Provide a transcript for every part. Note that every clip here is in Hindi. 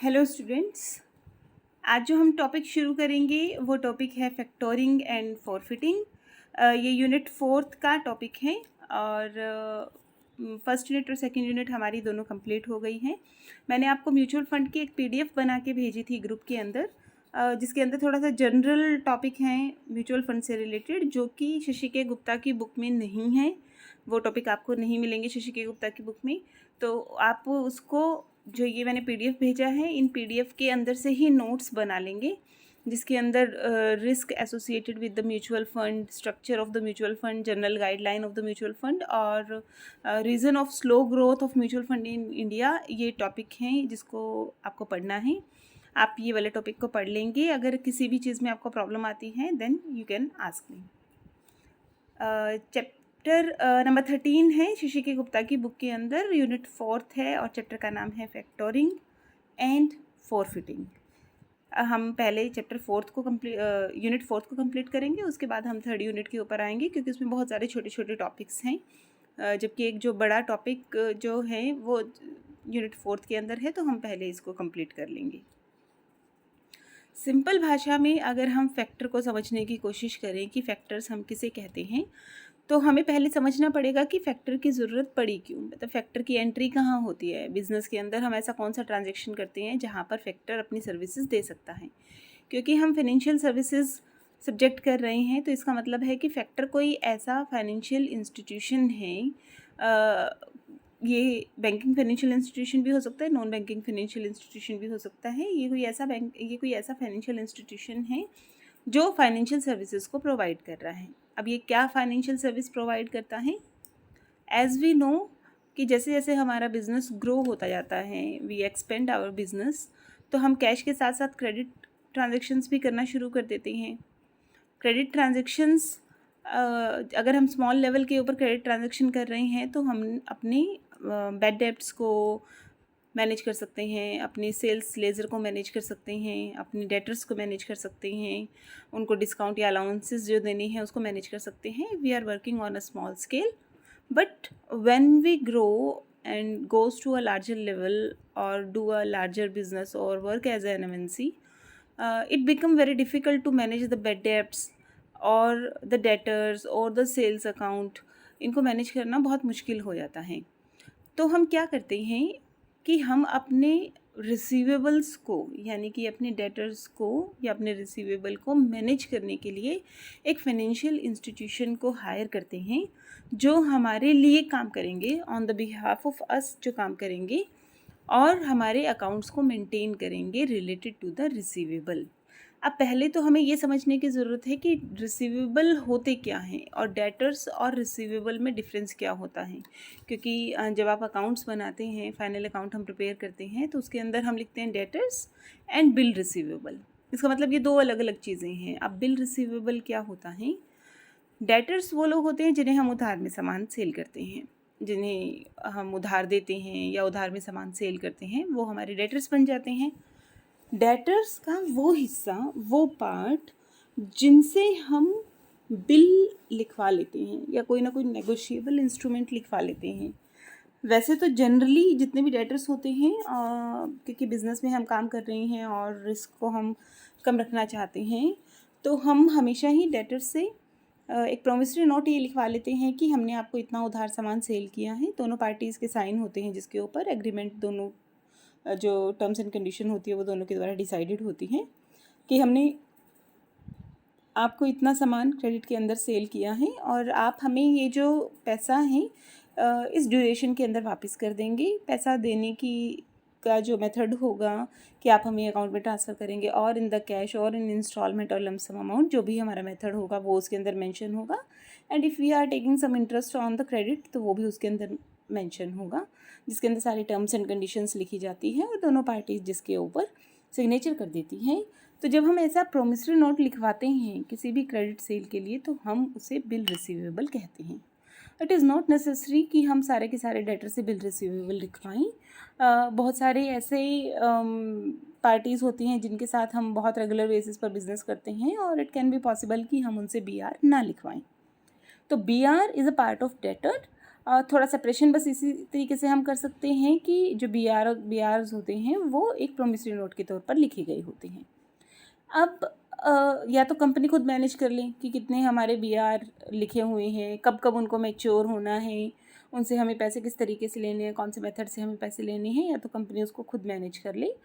Hello students. आज जो हम टॉपिक शुरू करेंगे वो टॉपिक है फैक्टोरिंग एंड फॉरफिटिंग। ये यूनिट 4 का टॉपिक है और फर्स्ट यूनिट और सेकंड यूनिट हमारी दोनों कंप्लीट हो गई हैं। मैंने आपको म्यूचुअल फंड की एक पीडीएफ बना के भेजी थी ग्रुप के अंदर, जिसके अंदर थोड़ा सा जनरल टॉपिक हैं म्यूचुअल फंड से रिलेटेड, जो कि शशि के गुप्ता की बुक में नहीं है। वो टॉपिक आपको नहीं मिलेंगे शशि के गुप्ता की बुक में, तो आप उसको जो ये मैंने पीडीएफ भेजा है, इन पीडीएफ के अंदर से ही नोट्स बना लेंगे, जिसके अंदर risk associated with the mutual fund, structure of the mutual fund, general guideline of the mutual fund और reason of slow growth of mutual fund in India, ये टॉपिक हैं जिसको आपको पढ़ना है। आप ये वाले टॉपिक को पढ़ लेंगे। अगर किसी भी चीज़ में आपको प्रॉब्लम आती है then you can ask me. Chapter number 13 है शशि के गुप्ता की बुक के अंदर, यूनिट 4 है और चैप्टर का नाम है फैक्टोरिंग एंड फॉरफिटिंग। हम पहले चैप्टर 4 को यूनिट 4 को कंप्लीट करेंगे, उसके बाद हम थर्ड यूनिट के ऊपर आएंगे, क्योंकि उसमें बहुत सारे छोटे छोटे टॉपिक्स हैं, जबकि एक जो बड़ा टॉपिक जो है वो यूनिट 4 के अंदर है, तो हम पहले इसको कंप्लीट कर लेंगे। सिंपल भाषा में अगर हम फैक्टर को समझने की कोशिश करें कि फैक्टर्स हम किसे कहते हैं, तो हमें पहले समझना पड़ेगा कि फ़ैक्टर की ज़रूरत पड़ी क्यों। मतलब फ़ैक्टर की एंट्री कहाँ होती है बिज़नेस के अंदर, हम ऐसा कौन सा ट्रांजैक्शन करते हैं जहाँ पर फैक्टर अपनी सर्विसेज दे सकता है। क्योंकि हम फाइनेंशियल सर्विसेज सब्जेक्ट कर रहे हैं, तो इसका मतलब है कि फैक्टर कोई ऐसा फाइनेंशियल इंस्टीट्यूशन है, ये बैंकिंग फाइनेंशियल इंस्टीट्यूशन भी हो सकता है, नॉन बैंकिंग फाइनेंशियल इंस्टीट्यूशन भी हो सकता है। ये कोई ऐसा फाइनेंशियल इंस्टीट्यूशन है जो फाइनेंशियल सर्विसेज को प्रोवाइड कर रहा है। अब ये क्या फाइनेंशियल सर्विस प्रोवाइड करता है? एज वी नो कि जैसे जैसे हमारा बिजनेस ग्रो होता जाता है, वी एक्सपेंड आवर बिजनेस, तो हम कैश के साथ साथ क्रेडिट ट्रांजेक्शन्स भी करना शुरू कर देते हैं। क्रेडिट ट्रांजेक्शन्स, अगर हम स्मॉल लेवल के ऊपर क्रेडिट ट्रांजेक्शन कर रहे हैं, तो हम अपनी बैड डेब्ट्स को मैनेज कर सकते हैं, अपनी सेल्स लेज़र को मैनेज कर सकते हैं, अपनी डेटर्स को मैनेज कर सकते हैं, उनको डिस्काउंट या अलाउंसेस जो देनी है उसको मैनेज कर सकते हैं। We are working on a small scale, but when we grow and goes to a larger level or do a larger business or work as an MNC, it become very difficult to manage the bad debts or the debtors or the sales account। इनको मैनेज करना बहुत मुश्किल हो जाता है। तो हम क्या करते हैं कि हम अपने रिसीवेबल्स को, यानी कि अपने डेटर्स को या अपने रिसीवेबल को मैनेज करने के लिए एक फाइनेंशियल इंस्टीट्यूशन को हायर करते हैं, जो हमारे लिए काम करेंगे, on the behalf of us जो काम करेंगे और हमारे अकाउंट्स को मेंटेन करेंगे रिलेटेड टू द रिसीवेबल। अब पहले तो हमें ये समझने की ज़रूरत है कि रिसीवेबल होते क्या हैं और डेटर्स और रिसीवेबल में डिफरेंस क्या होता है। क्योंकि जब आप अकाउंट्स बनाते हैं, फाइनल अकाउंट हम प्रिपेयर करते हैं, तो उसके अंदर हम लिखते हैं डेटर्स एंड बिल रिसीवेबल। इसका मतलब ये दो अलग अलग चीज़ें हैं। अब बिल रिसीवेबल क्या होता है? डेटर्स वो लोग होते हैं जिन्हें हम उधार में सामान सेल करते हैं, जिन्हें हम उधार देते हैं या उधार में सामान सेल करते हैं, वो हमारे डेटर्स बन जाते हैं। डेटर्स का वो हिस्सा, वो पार्ट जिनसे हम बिल लिखवा लेते हैं या कोई ना कोई नेगोशिएबल इंस्ट्रूमेंट लिखवा लेते हैं। वैसे तो जनरली जितने भी डेटर्स होते हैं, क्योंकि बिज़नेस में हम काम कर रहे हैं और रिस्क को हम कम रखना चाहते हैं, तो हम हमेशा ही डेटर्स से एक प्रोमिसरी नोट ये लिखवा लेते हैं कि हमने आपको इतना उधार सामान सेल किया है। दोनों पार्टीज़ के साइन होते हैं, जिसके ऊपर एग्रीमेंट, दोनों जो टर्म्स एंड कंडीशन होती है वो दोनों के द्वारा डिसाइडेड होती हैं कि हमने आपको इतना सामान क्रेडिट के अंदर सेल किया है और आप हमें ये जो पैसा है इस ड्यूरेशन के अंदर वापस कर देंगे। पैसा देने की का जो मेथड होगा कि आप हमें अकाउंट में ट्रांसफ़र करेंगे, और इन द कैश और इन इंस्टॉलमेंट और लमसम अमाउंट, जो भी हमारा मेथड होगा वो उसके अंदर मेंशन होगा। And if we are taking some interest on the credit, तो वो भी उसके अंदर मेंशन होगा, जिसके अंदर सारी टर्म्स एंड कंडीशंस लिखी जाती हैं और दोनों पार्टीज जिसके ऊपर सिग्नेचर कर देती हैं। तो जब हम ऐसा प्रोमिसरी नोट लिखवाते हैं किसी भी क्रेडिट सेल के लिए, तो हम उसे बिल रिसीवेबल कहते हैं। इट इज़ नॉट नेसेसरी कि हम सारे के सारे डेटर से बिल रिसीवेबल लिखवाएं। बहुत सारे ऐसे पार्टीज़ होती हैं जिनके साथ हम बहुत रेगुलर बेसिस पर बिजनेस करते हैं, और इट कैन बी पॉसिबल कि हम उनसे BR ना लिखवाएं। तो BR is a part of debtor थोड़ा सेपरेशन बस इसी तरीके से हम कर सकते हैं कि जो BRs होते हैं वो एक प्रोमिसरी नोट के तौर पर लिखे गए होते हैं। अब या तो कंपनी खुद मैनेज कर लें कि कितने हमारे BR लिखे हुए हैं, कब कब उनको मैच्योर होना है, उनसे हमें पैसे किस तरीके से लेने हैं, कौन से मेथड से हमें पैसे लेने हैं, या तो कंपनी उसको खुद मैनेज कर ले।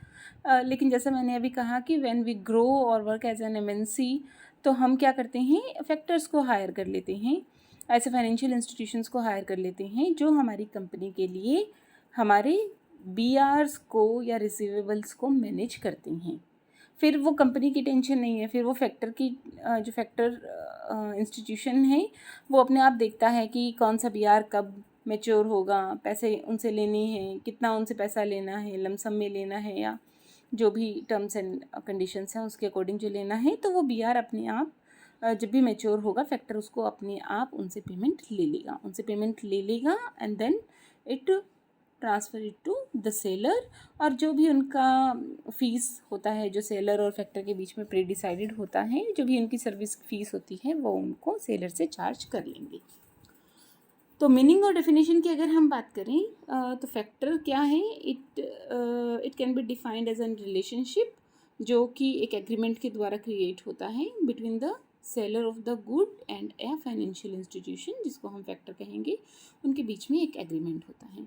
लेकिन जैसा मैंने अभी कहा कि व्हेन वी ग्रो और वर्क एज एन MNC, तो हम क्या करते हैं, फैक्टर्स को हायर कर लेते हैं, ऐसे फाइनेंशियल इंस्टीट्यूशंस को हायर कर लेते हैं जो हमारी कंपनी के लिए हमारे BRs को या रिसीवेबल्स को मैनेज करते हैं। फिर वो कंपनी की टेंशन नहीं है, फिर वो फैक्टर की जो फैक्टर इंस्टीट्यूशन है वो अपने आप देखता है कि कौन सा BR कब मैच्योर होगा, पैसे उनसे लेने हैं, कितना उनसे पैसा लेना है, लमसम में लेना है या जो भी टर्म्स एंड कंडीशंस हैं उसके अकॉर्डिंग जो लेना है, तो वो BR अपने आप जब भी मैच्योर होगा फैक्टर उसको अपने आप उनसे पेमेंट ले लेगा and then it transfer it to the seller. और जो भी उनका फ़ीस होता है जो सेलर और फैक्टर के बीच में प्री डिसाइडेड होता है, जो भी उनकी सर्विस फ़ीस होती है वो उनको सेलर से चार्ज कर लेंगे। तो मीनिंग और डेफिनेशन की अगर हम बात करें तो फैक्टर क्या है, it can be defined as an relationship जो कि एक एग्रीमेंट के द्वारा क्रिएट होता है between the seller of the good and a financial institution, जिसको हम फैक्टर कहेंगे, उनके बीच में एक एग्रीमेंट होता है।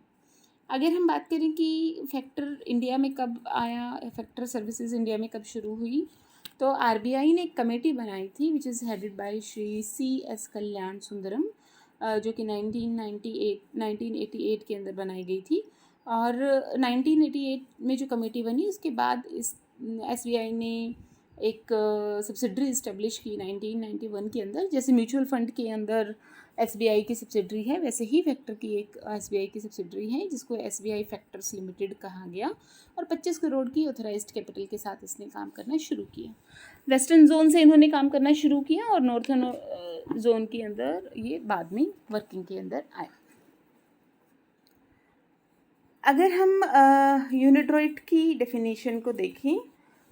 अगर हम बात करें कि फैक्टर इंडिया में कब आया, फैक्टर सर्विसेज इंडिया में कब शुरू हुई, तो RBI ने एक कमेटी बनाई थी which is headed by Shri CS कल्याण सुंदरम, जो कि 1988 के अंदर बनाई गई थी। और 1988 में जो कमेटी बनी उसके बाद इस SBI ने एक सब्सिडरी इस्टेब्लिश की 1991 के अंदर। जैसे म्यूचुअल फंड के अंदर SBI की सब्सिडरी है, वैसे ही फैक्टर की एक SBI की सब्सिडरी है जिसको SBI फैक्टर्स लिमिटेड कहा गया, और 25 करोड़ की ऑथराइज्ड कैपिटल के साथ इसने काम करना शुरू किया। वेस्टर्न जोन से इन्होंने काम करना शुरू किया और नॉर्थर्न जोन के अंदर ये बाद में वर्किंग के अंदर आया। अगर हम यूनिट्रोइट की डेफिनेशन को देखें,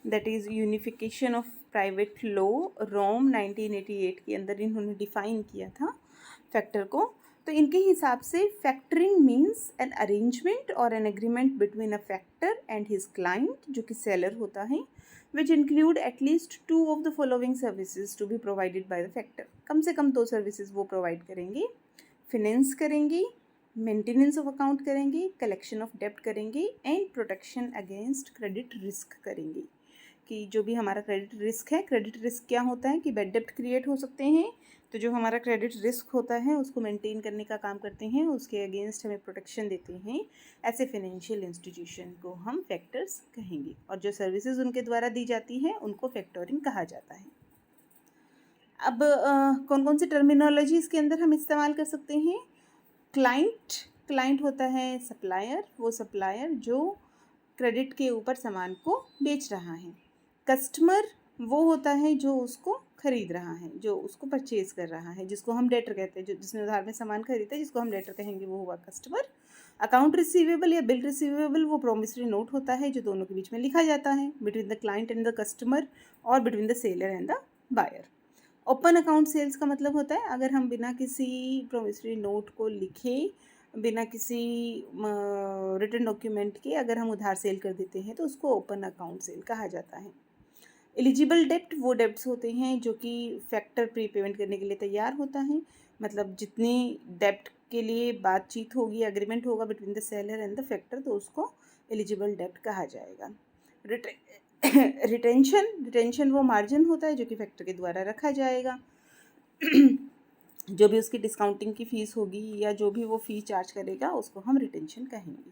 that is unification of private law, Rome 1988 के अंदर इन्होंने डिफ़ाइन किया था फैक्टर को। तो इनके हिसाब से फैक्टरिंग मीन्स एन अरेंजमेंट और an agreement between a factor and his client, जो कि सेलर होता है, which include at least 2 of the following services to be provided by the factor. कम से कम 2 सर्विसेज वो प्रोवाइड करेंगे, फिनेंस करेंगे, मेंटेनेंस ऑफ अकाउंट करेंगे, कलेक्शन ऑफ डेब्ट करेंगे and protection against credit risk करेंगे। कि जो भी हमारा क्रेडिट रिस्क क्या होता है कि बैड डेब्ट क्रिएट हो सकते हैं, तो जो हमारा क्रेडिट रिस्क होता है उसको मेंटेन करने का काम करते हैं, उसके अगेंस्ट हमें प्रोटेक्शन देते हैं। ऐसे फाइनेंशियल इंस्टीट्यूशन को हम फैक्टर्स कहेंगे, और जो सर्विसेज उनके द्वारा दी जाती हैं उनको फैक्टरिंग कहा जाता है। अब कौन कौन सी टर्मिनोलॉजी इसके अंदर हम इस्तेमाल कर सकते हैं। क्लाइंट होता है सप्लायर, वो सप्लायर जो क्रेडिट के ऊपर सामान को बेच रहा है। कस्टमर वो होता है जो उसको खरीद रहा है, जो उसको परचेज़ कर रहा है, जिसको हम डेटर कहते हैं, जो जिसने उधार में सामान खरीदा है जिसको हम डेटर कहेंगे, वो हुआ कस्टमर। अकाउंट रिसीवेबल या बिल रिसीवेबल वो प्रोमिसरी नोट होता है जो दोनों के बीच में लिखा जाता है, between the client and the customer और between the seller and the buyer. Open account sales का मतलब होता है अगर हम बिना किसी प्रोमिसरी नोट को लिखे, बिना किसी रिटन डॉक्यूमेंट के अगर हम उधार सेल कर देते हैं तो उसको ओपन अकाउंट सेल कहा जाता है। एलिजिबल डेब्ट वो डेब्ट्स होते हैं जो कि फैक्टर प्री पेमेंट करने के लिए तैयार होता है, मतलब जितनी डेब्ट के लिए बातचीत होगी, एग्रीमेंट होगा between the seller and the factor, तो उसको एलिजिबल डेब्ट कहा जाएगा। रिटेंशन वो मार्जिन होता है जो कि फैक्टर के द्वारा रखा जाएगा। जो भी उसकी डिस्काउंटिंग की फ़ीस होगी या जो भी वो फ़ी चार्ज करेगा उसको हम रिटेंशन कहेंगे।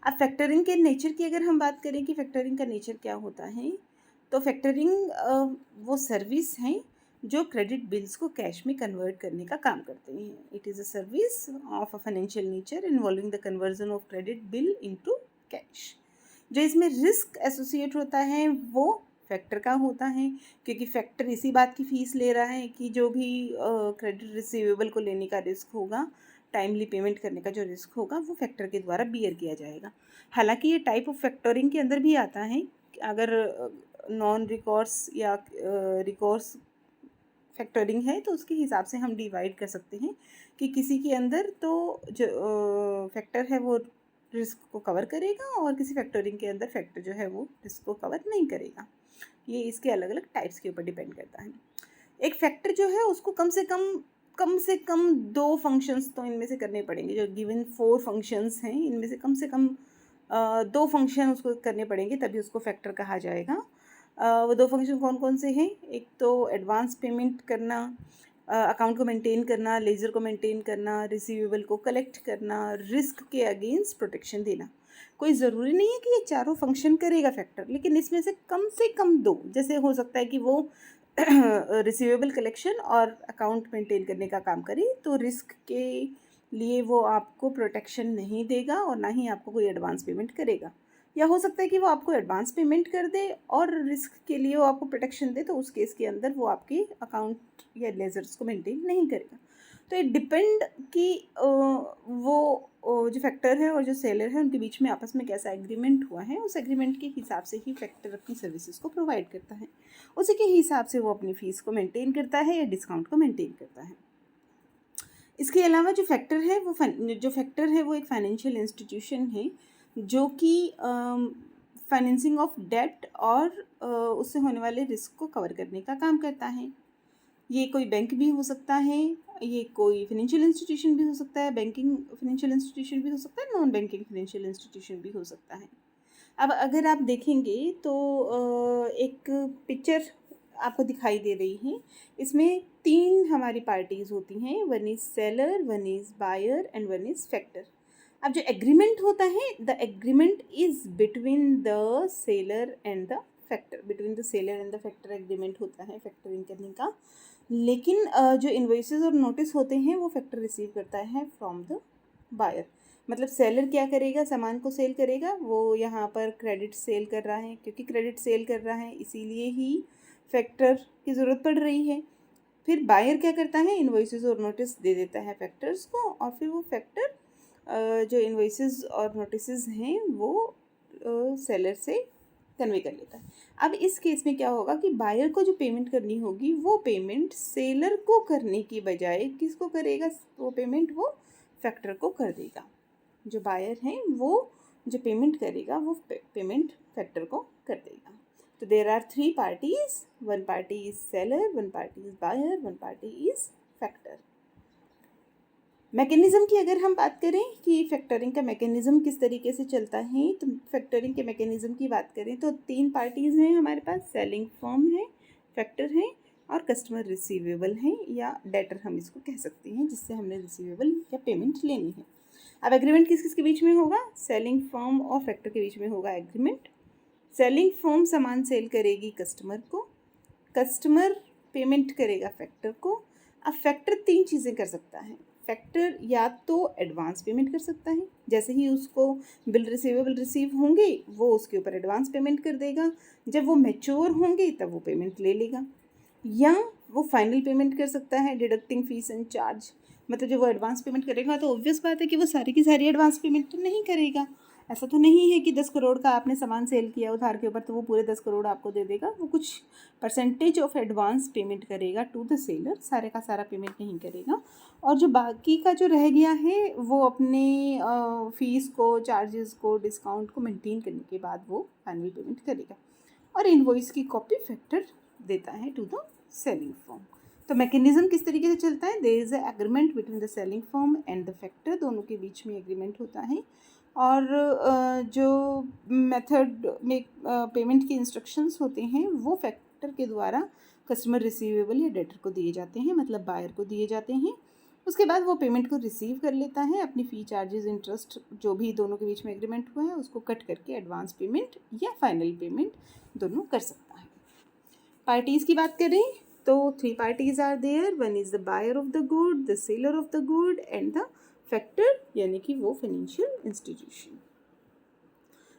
अब फैक्टरिंग के नेचर की अगर हम बात करें कि फैक्टरिंग का नेचर क्या होता है, तो फैक्टरिंग वो सर्विस हैं जो क्रेडिट बिल्स को कैश में कन्वर्ट करने का काम करते हैं। It is a service of a financial nature involving the conversion of credit bill into cash. जो इसमें रिस्क एसोसिएट होता है वो फैक्टर का होता है, क्योंकि फैक्टर इसी बात की फ़ीस ले रहा है कि जो भी क्रेडिट रिसीवेबल को लेने का रिस्क होगा, टाइमली पेमेंट करने का जो रिस्क होगा, वो फैक्टर के द्वारा बियर किया जाएगा। हालांकि ये टाइप ऑफ फैक्टरिंग के अंदर भी आता है, अगर नॉन रिकॉर्स या रिकॉर्स फैक्टरिंग है तो उसके हिसाब से हम डिवाइड कर सकते हैं कि किसी के अंदर तो जो फैक्टर है वो रिस्क को कवर करेगा और किसी फैक्टरिंग के अंदर फैक्टर जो है वो रिस्क को कवर नहीं करेगा। ये इसके अलग अलग टाइप्स के ऊपर डिपेंड करता है। एक फैक्टर जो है उसको कम से कम 2 फंक्शंस तो इनमें से करने पड़ेंगे। जो गिवन 4 फंक्शंस हैं इनमें से कम 2 फंक्शन उसको करने पड़ेंगे तभी उसको फैक्टर कहा जाएगा। वो 2 फंक्शन कौन कौन से हैं? एक तो एडवांस पेमेंट करना, अकाउंट को मेंटेन करना, लेजर को मेंटेन करना, रिसीवेबल को कलेक्ट करना, रिस्क के अगेंस्ट प्रोटेक्शन देना। कोई ज़रूरी नहीं है कि ये चारों फंक्शन करेगा फैक्टर, लेकिन इसमें से कम 2, जैसे हो सकता है कि वो रिसीवेबल कलेक्शन और अकाउंट मेंटेन करने का काम करे तो रिस्क के लिए वो आपको प्रोटेक्शन नहीं देगा और ना ही आपको कोई एडवांस पेमेंट करेगा। या हो सकता है कि वो आपको एडवांस पेमेंट कर दे और रिस्क के लिए वो आपको प्रोटेक्शन दे, तो उस केस के अंदर वो आपके अकाउंट या लेजर्स को मेंटेन नहीं करेगा। तो इट डिपेंड कि जो फैक्टर है और जो सेलर है उनके बीच में आपस में कैसा एग्रीमेंट हुआ है, उस एग्रीमेंट के हिसाब से ही फैक्टर अपनी सर्विसेज को प्रोवाइड करता है। उसी के हिसाब से वो अपनी फ़ीस को मेंटेन करता है या डिस्काउंट को मेंटेन करता है। इसके अलावा जो फैक्टर है वो एक फाइनेंशियल इंस्टीट्यूशन है जो कि फाइनेंसिंग ऑफ डेट और उससे होने वाले रिस्क को कवर करने का काम करता है। ये कोई बैंक भी हो सकता है, ये कोई फाइनेंशियल इंस्टीट्यूशन भी हो सकता है, बैंकिंग फाइनेंशियल इंस्टीट्यूशन भी हो सकता है, नॉन बैंकिंग फाइनेंशियल इंस्टीट्यूशन भी हो सकता है। अब अगर आप देखेंगे तो एक पिक्चर आपको दिखाई दे रही है। इसमें 3 हमारी पार्टीज़ होती हैं, one is seller, one is buyer and one is factor. अब जो एग्रीमेंट होता है, the agreement is between the seller and the factor, between the seller and the factor agreement होता है फैक्टरिंग करने का। लेकिन जो इन्वॉइसेस और नोटिस होते हैं वो फैक्टर रिसीव करता है फ्रॉम द बायर। मतलब सेलर क्या करेगा, सामान को सेल करेगा, वो यहाँ पर क्रेडिट सेल कर रहा है, क्योंकि क्रेडिट सेल कर रहा है इसीलिए ही फैक्टर की ज़रूरत पड़ रही है। फिर बायर क्या करता है, इन्वॉइसेस और नोटिस दे देता है फैक्टर्स को और फिर वो फैक्टर जो इन्वॉइसेस और नोटिसेस हैं वो सेलर से कन्वे कर लेता है। अब इस केस में क्या होगा कि बायर को जो पेमेंट करनी होगी वो पेमेंट सेलर को करने की बजाय किसको करेगा, वो पेमेंट वो फैक्टर को कर देगा। जो बायर हैं वो जो पेमेंट करेगा वो पेमेंट फैक्टर को कर देगा। तो there are 3 parties, one party is seller, one party is buyer, one party is factor. Mechanism की अगर हम बात करें कि फैक्टरिंग का मैकेनिज़्म किस तरीके से चलता है, तो फैक्टरिंग के मैकेनिज़्म की बात करें तो 3 पार्टीज़ हैं हमारे पास, सेलिंग फर्म है, फैक्टर है और कस्टमर रिसीवेबल हैं या डेटर हम इसको कह सकते हैं, जिससे हमने रिसीवेबल या पेमेंट लेनी है। अब एग्रीमेंट किस किस के बीच में होगा, सेलिंग फर्म और फैक्टर के बीच में होगा एग्रीमेंट। सेलिंग फर्म सामान सेल करेगी कस्टमर को, कस्टमर पेमेंट करेगा फैक्टर को। अब फैक्टर 3 चीज़ें कर सकता है। फैक्टर या तो एडवांस पेमेंट कर सकता है, जैसे ही उसको बिल रिसीवेबल रिसीव होंगे वो उसके ऊपर एडवांस पेमेंट कर देगा, जब वो मैच्योर होंगे तब वो पेमेंट ले लेगा। या वो फाइनल पेमेंट कर सकता है डिडक्टिंग फीस एंड चार्ज। मतलब जब वो एडवांस पेमेंट करेगा तो ऑब्वियस बात है कि वो सारी की सारी एडवांस पेमेंट तो नहीं करेगा। ऐसा तो नहीं है कि 10 करोड़ का आपने सामान सेल किया उधार के ऊपर तो वो पूरे 10 करोड़ आपको दे देगा। वो कुछ परसेंटेज ऑफ एडवांस पेमेंट करेगा टू द सेलर, सारे का सारा पेमेंट नहीं करेगा। और जो बाकी का जो रह गया है वो अपने फ़ीस को, चार्जेस को, डिस्काउंट को मेंटेन करने के बाद वो फाइनल पेमेंट करेगा और इनवॉइस की कॉपी फैक्टर देता है टू द सेलिंग फर्म। तो मैकेनिज़्म किस तरीके से चलता है, there is a agreement between the selling firm and the factor, दोनों के बीच में एग्रीमेंट होता है। और जो मेथड में पेमेंट के इंस्ट्रक्शंस होते हैं वो फैक्टर के द्वारा कस्टमर रिसीवेबल या डेटर को दिए जाते हैं, मतलब बायर को दिए जाते हैं। उसके बाद वो पेमेंट को रिसीव कर लेता है, अपनी फ़ी, चार्जेस, इंटरेस्ट जो भी दोनों के बीच में एग्रीमेंट हुआ है उसको कट करके एडवांस पेमेंट या फाइनल पेमेंट दोनों कर सकता है। पार्टीज़ की बात करें तो 3 parties are there, one is the buyer of the good, the seller of the good and the factor, यानी कि वो फाइनेंशियल इंस्टीट्यूशन।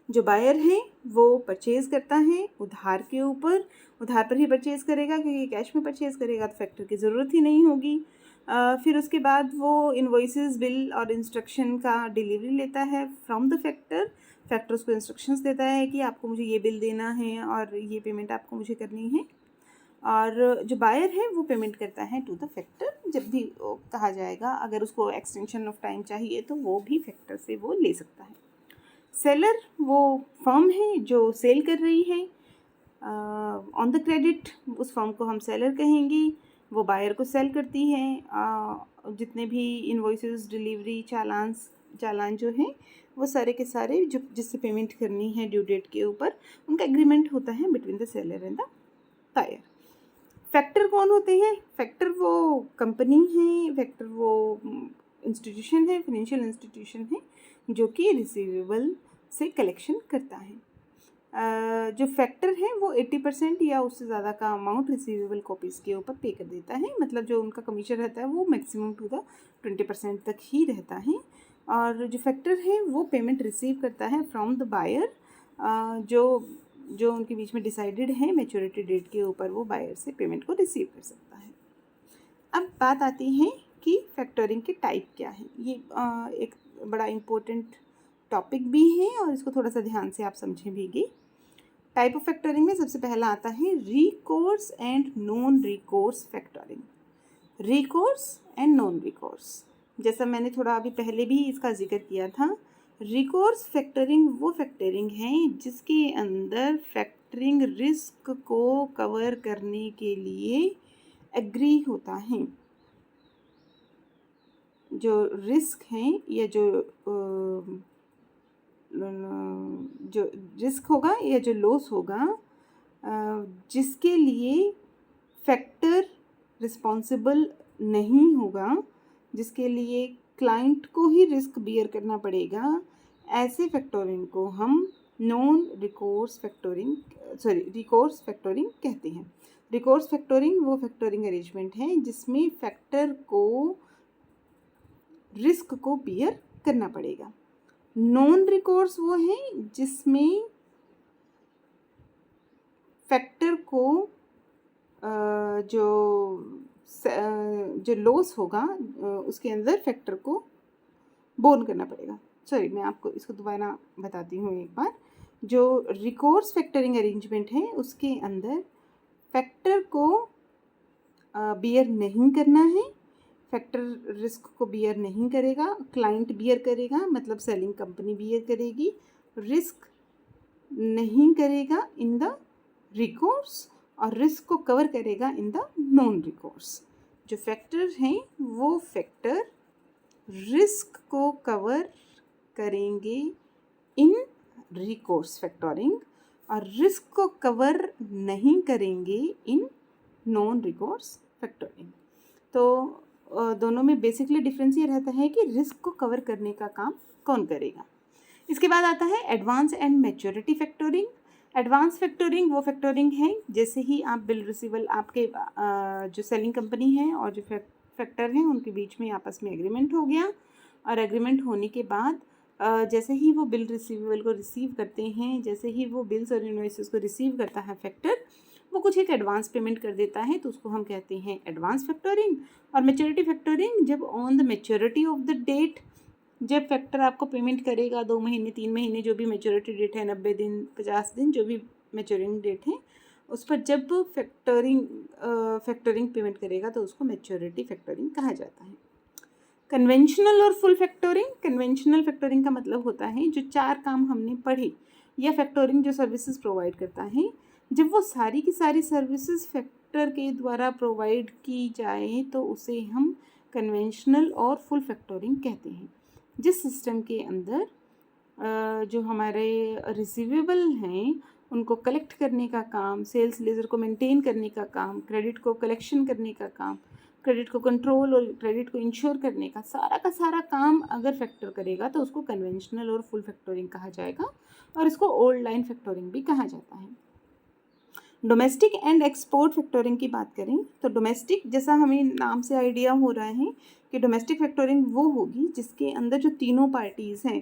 जो बायर है वो परचेज़ करता है उधार के ऊपर, उधार पर ही परचेज़ करेगा क्योंकि कैश में परचेज़ करेगा तो फैक्टर की ज़रूरत ही नहीं होगी। फिर उसके बाद वो इन्वॉइसेस, बिल और इंस्ट्रक्शन का डिलीवरी लेता है फ्रॉम द फैक्टर। फैक्टर उसको इंस्ट्रक्शंस देता है कि आपको मुझे ये बिल देना है और ये पेमेंट आपको मुझे करनी है। और जो बायर है वो पेमेंट करता है टू द फैक्टर। जब भी कहा जाएगा, अगर उसको एक्सटेंशन ऑफ टाइम चाहिए तो वो भी फैक्टर से वो ले सकता है। सेलर वो फर्म है जो सेल कर रही है ऑन द क्रेडिट, उस फर्म को हम सेलर कहेंगे। वो बायर को सेल करती है। जितने भी इनवॉइसेस, डिलीवरी, चालान जो हैं वो सारे के सारे जो जिससे पेमेंट करनी है ड्यू डेट के ऊपर, उनका एग्रीमेंट होता है between the seller and the buyer. Factor कौन होते हैं? फैक्टर वो कंपनी है, फैक्टर वो इंस्टीट्यूशन है, फाइनेंशियल इंस्टीट्यूशन है जो कि रिसीवेबल से कलेक्शन करता है। जो फैक्टर है वो 80% या उससे ज़्यादा का अमाउंट रिसीवेबल कॉपीज़ के ऊपर पे कर देता है। मतलब जो उनका कमीशन रहता है वो मैक्सिमम टू द 20% तक ही रहता है। और जो फैक्टर है वो पेमेंट रिसीव करता है फ्रॉम द बायर, जो उनके बीच में डिसाइडेड है मैच्योरिटी डेट के ऊपर, वो बायर से पेमेंट को रिसीव कर सकता है। अब बात आती है कि फैक्टरिंग के टाइप क्या है। ये एक बड़ा इम्पोर्टेंट टॉपिक भी है और इसको थोड़ा सा ध्यान से आप समझें भी। टाइप ऑफ फैक्टरिंग में सबसे पहला आता है recourse and non recourse factoring. Recourse and non recourse, जैसा मैंने थोड़ा अभी पहले भी इसका जिक्र किया था। रिकोर्स फैक्टरिंग वो फैक्टरिंग है जिसके अंदर फैक्टरिंग रिस्क को कवर करने के लिए एग्री होता है। जो रिस्क हैं या जो रिस्क होगा या जो लॉस होगा, जिसके लिए फैक्टर रिस्पॉन्सिबल नहीं होगा, जिसके लिए क्लाइंट को ही रिस्क बियर करना पड़ेगा, ऐसे फैक्टरिंग को हम रिकोर्स फैक्टरिंग कहते हैं। रिकोर्स फैक्टरिंग वो फैक्टरिंग अरेंजमेंट है जिसमें फैक्टर को रिस्क को बियर करना पड़ेगा। नॉन रिकोर्स वो है जिसमें फैक्टर को जो लॉस होगा उसके अंदर फैक्टर को बोन करना पड़ेगा। सॉरी, मैं आपको इसको दोबारा बताती हूँ एक बार। जो रिकोर्स फैक्टरिंग अरेंजमेंट है उसके अंदर फैक्टर को बियर नहीं करना है, फैक्टर रिस्क को बियर नहीं करेगा, क्लाइंट बियर करेगा, मतलब सेलिंग कंपनी बियर करेगी, रिस्क नहीं करेगा इन द रिकोर्स और रिस्क को कवर करेगा इन द नॉन रिकोर्स। जो फैक्टर हैं वो फैक्टर रिस्क को कवर करेंगे इन रिकोर्स फैक्टरिंग और रिस्क को कवर नहीं करेंगे इन नॉन रिकोर्स फैक्टरिंग। तो दोनों में बेसिकली डिफरेंस ये रहता है कि रिस्क को कवर करने का काम कौन करेगा। इसके बाद आता है advance and maturity factoring. Advance factoring वो फैक्टरिंग है जैसे ही आप बिल रिसीवल, आपके जो सेलिंग कंपनी है और जो फैक्टर हैं उनके बीच में आपस में एग्रीमेंट हो गया, और एग्रीमेंट होने के बाद जैसे ही वो बिल रिसीवेबल को रिसीव करते हैं, जैसे ही वो बिल्स और इनवॉइसेस को रिसीव करता है फैक्टर, वो कुछ एक एडवांस पेमेंट कर देता है, तो उसको हम कहते हैं एडवांस फैक्टरिंग। और मैच्योरिटी फैक्टरिंग जब on the maturity of the date, जब फैक्टर आपको पेमेंट करेगा 2 महीने 3 महीने जो भी मैच्योरिटी डेट है, 90 दिन 50 दिन जो भी मैच्योरिंग डेट है, उस पर जब फैक्टरिंग पेमेंट करेगा तो उसको मैच्योरिटी फैक्टरिंग कहा जाता है। कन्वेंशनल और फुल फैक्टरिंग। कन्वेंशनल फैक्टरिंग का मतलब होता है जो 4 काम हमने पढ़े, या फैक्टरिंग जो सर्विसेज प्रोवाइड करता है, जब वो सारी की सारी सर्विसेज फैक्टर के द्वारा प्रोवाइड की जाए तो उसे हम कन्वेंशनल और फुल फैक्टरिंग कहते हैं। जिस सिस्टम के अंदर जो हमारे रिसीवेबल हैं उनको कलेक्ट करने का काम, सेल्स लेजर को मेंटेन करने का काम, क्रेडिट को कलेक्शन करने का काम, क्रेडिट को कंट्रोल और क्रेडिट को इंश्योर करने का सारा काम अगर फैक्टर करेगा तो उसको कन्वेंशनल और फुल फैक्टरिंग कहा जाएगा, और इसको ओल्ड लाइन फैक्टरिंग भी कहा जाता है। डोमेस्टिक एंड एक्सपोर्ट फैक्टरिंग की बात करें तो डोमेस्टिक, जैसा हमें नाम से आइडिया हो रहा है कि डोमेस्टिक फैक्टरिंग वो होगी जिसके अंदर जो तीनों पार्टीज़ हैं,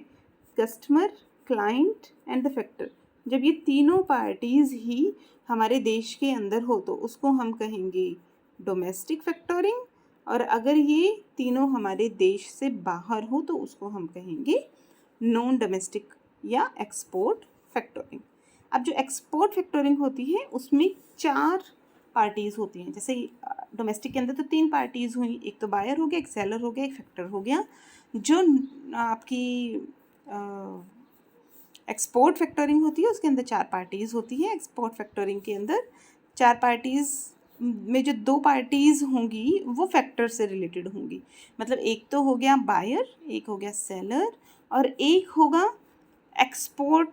customer, client and the factor, जब ये तीनों पार्टीज़ ही हमारे देश के अंदर हो तो उसको हम कहेंगे डोमेस्टिक फैक्टरिंग, और अगर ये तीनों हमारे देश से बाहर हो तो उसको हम कहेंगे नॉन डोमेस्टिक या एक्सपोर्ट फैक्टरिंग। अब जो एक्सपोर्ट फैक्टरिंग होती है उसमें 4 पार्टीज़ होती हैं। जैसे डोमेस्टिक के अंदर तो 3 पार्टीज़ हुई, एक तो बायर हो गया, एक सेलर हो गया, एक फैक्टर हो गया। जो आपकी एक्सपोर्ट फैक्टरिंग होती है उसके अंदर 4 पार्टीज़ होती हैं। एक्सपोर्ट फैक्टरिंग के अंदर 4 पार्टीज़ में जो 2 पार्टीज़ होंगी वो फैक्टर से रिलेटेड होंगी। मतलब एक तो हो गया बायर, एक हो गया सेलर और एक होगा एक्सपोर्ट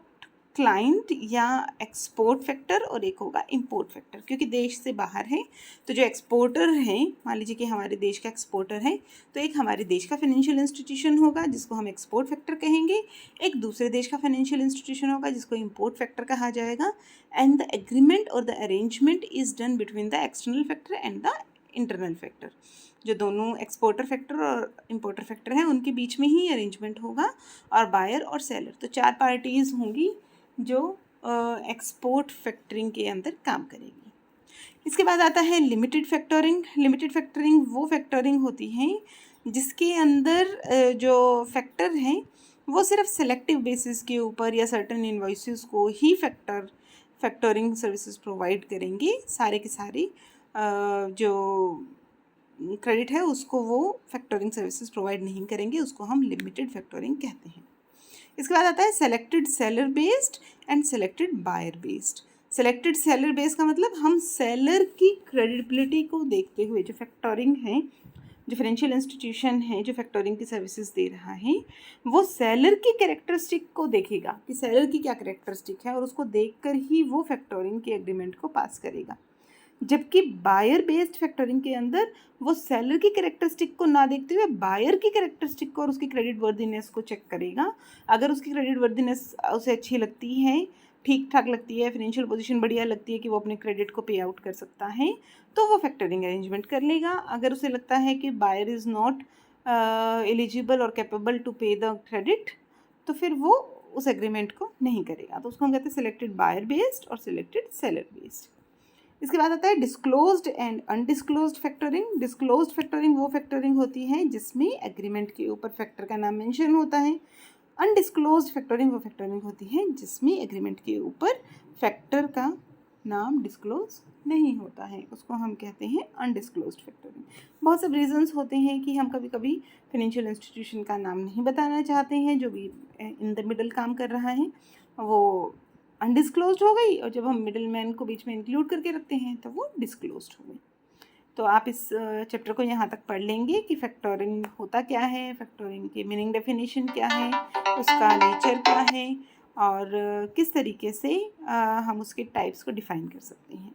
क्लाइंट या एक्सपोर्ट फैक्टर और एक होगा इंपोर्ट फैक्टर। क्योंकि देश से बाहर है तो जो एक्सपोर्टर हैं, मान लीजिए कि हमारे देश का एक्सपोर्टर है, तो एक हमारे देश का फाइनेंशियल इंस्टीट्यूशन होगा जिसको हम एक्सपोर्ट फैक्टर कहेंगे, एक दूसरे देश का फाइनेंशियल इंस्टीट्यूशन होगा जिसको इंपोर्ट फैक्टर कहा जाएगा। एंड द एग्रीमेंट और the arrangement is done between the external factor and the internal factor. जो दोनों एक्सपोर्टर फैक्टर और इंपोर्टर फैक्टर हैं उनके बीच में ही अरेंजमेंट होगा, और बायर और सेलर, तो 4 पार्टीज़ होंगी जो एक्सपोर्ट फैक्टरिंग के अंदर काम करेगी। इसके बाद आता है लिमिटेड फैक्टरिंग। लिमिटेड फैक्टरिंग वो फैक्टरिंग होती है जिसके अंदर जो फैक्टर हैं वो सिर्फ सेलेक्टिव बेसिस के ऊपर या सर्टेन इन्वॉइसेस को ही फैक्टरिंग सर्विसेज प्रोवाइड करेंगे। सारे के सारे जो क्रेडिट है उसको वो फैक्टरिंग सर्विसेज प्रोवाइड नहीं करेंगे, उसको हम लिमिटेड फैक्टरिंग कहते हैं। इसके बाद आता है selected seller based and selected buyer based. Selected seller based का मतलब हम सेलर की क्रेडिबिलिटी को देखते हुए, जो फैक्टरिंग है, जो फाइनेंशियल इंस्टीट्यूशन है जो फैक्टरिंग की सर्विसेज दे रहा है, वो सेलर की कैरेक्टरिस्टिक को देखेगा कि सेलर की क्या कैरेक्टरिस्टिक है और उसको देखकर ही वो फैक्टरिंग के एग्रीमेंट को पास करेगा। जबकि बायर बेस्ड फैक्टरिंग के अंदर वो सेलर की कैरेक्टरिस्टिक को ना देखते हुए बायर की कैरेक्टरिस्टिक को और उसकी क्रेडिट वर्दीनेस को चेक करेगा। अगर उसकी क्रेडिट वर्दीनेस उसे अच्छी लगती है, ठीक ठाक लगती है, फाइनेंशियल पोजीशन बढ़िया लगती है कि वो अपने क्रेडिट को पे आउट कर सकता है, तो वो फैक्टरिंग अरेंजमेंट कर लेगा। अगर उसे लगता है कि बायर इज़ नॉट एलिजिबल और कैपेबल टू पे द क्रेडिट, तो फिर वो उस एग्रीमेंट को नहीं करेगा। तो उसको हम कहते हैं सिलेक्टेड बायर बेस्ड और सिलेक्टेड सेलर बेस्ड। इसके बाद आता है disclosed and undisclosed factoring. Disclosed factoring वो फैक्टरिंग होती है जिसमें एग्रीमेंट के ऊपर फैक्टर का नाम मेंशन होता है। अनडिस्क्लोज्ड फैक्टरिंग वो फैक्टरिंग होती है जिसमें एग्रीमेंट के ऊपर फैक्टर का नाम डिस्क्लोज नहीं होता है, उसको हम कहते हैं अनडिस्क्लोज्ड फैक्टरिंग। बहुत से रीजंस होते हैं कि हम कभी कभी फाइनेंशियल इंस्टीट्यूशन का नाम नहीं बताना चाहते हैं, जो भी इन द मिडल काम कर रहा है वो अनडिस्क्लोज्ड हो गई, और जब हम मिडिल मैन को बीच में इंक्लूड करके रखते हैं तो वो डिस्क्लोज्ड हो गई। तो आप इस चैप्टर को यहाँ तक पढ़ लेंगे कि फैक्टरिंग होता क्या है, फैक्टरिंग की मीनिंग डेफिनेशन क्या है, उसका नेचर क्या है, और किस तरीके से हम उसके टाइप्स को डिफ़ाइन कर सकते हैं।